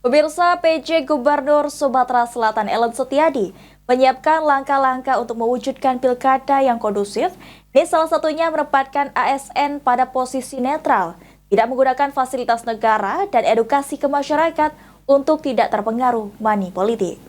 Pemirsa, PJ Gubernur Sumatera Selatan Ellen Setiadi menyiapkan langkah-langkah untuk mewujudkan pilkada yang kondusif. Ini salah satunya menempatkan ASN pada posisi netral, tidak menggunakan fasilitas negara dan edukasi ke masyarakat untuk tidak terpengaruh money politik.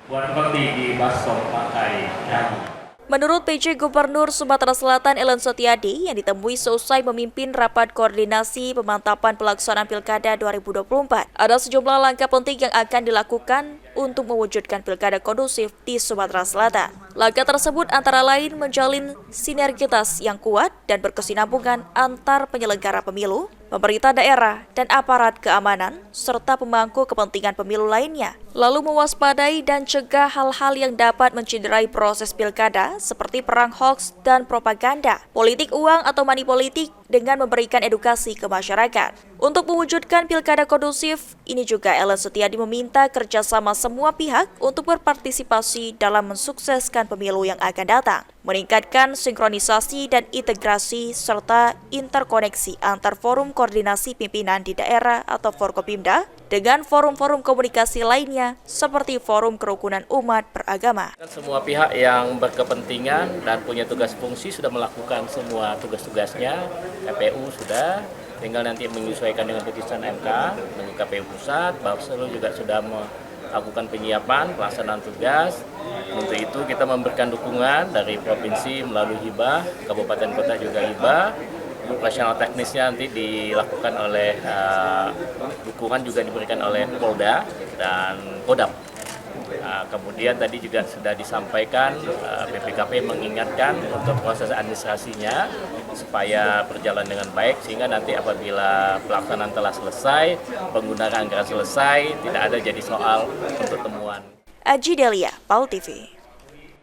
Buat roti di bakso pakai jamu. Menurut PJ Gubernur Sumatera Selatan Ellen Setiadi yang ditemui seusai memimpin rapat koordinasi pemantapan pelaksanaan Pilkada 2024, ada sejumlah langkah penting yang akan dilakukan untuk mewujudkan pilkada kondusif di Sumatera Selatan. Langkah tersebut antara lain menjalin sinergitas yang kuat dan berkesinambungan antar penyelenggara pemilu, pemerintah daerah, dan aparat keamanan, serta pemangku kepentingan pemilu lainnya. Lalu mewaspadai dan cegah hal-hal yang dapat mencederai proses pilkada seperti perang hoaks dan propaganda, politik uang atau money politik dengan memberikan edukasi ke masyarakat. Untuk mewujudkan pilkada kondusif, ini juga Ellen Setiadi meminta kerjasama semua pihak untuk berpartisipasi dalam mensukseskan pemilu yang akan datang, meningkatkan sinkronisasi dan integrasi serta interkoneksi antar forum koordinasi pimpinan di daerah atau Forkopimda dengan forum-forum komunikasi lainnya seperti forum kerukunan umat beragama. Semua pihak yang berkepentingan dan punya tugas fungsi sudah melakukan semua tugas-tugasnya. KPU sudah, tinggal nanti menyesuaikan dengan putusan MK, dengan KPU Pusat, Bawaslu juga sudah melakukan penyiapan, pelaksanaan tugas. Untuk itu kita memberikan dukungan dari provinsi melalui hibah, kabupaten kota juga hibah. Operasional teknisnya nanti dilakukan oleh dukungan juga diberikan oleh Polda dan Kodam. Kemudian tadi juga sudah disampaikan BPKP mengingatkan untuk proses administrasinya supaya berjalan dengan baik sehingga nanti apabila pelaksanaan telah selesai, penggunaan anggaran selesai, tidak ada jadi soal untuk temuan. Aji Delia, PAL TV.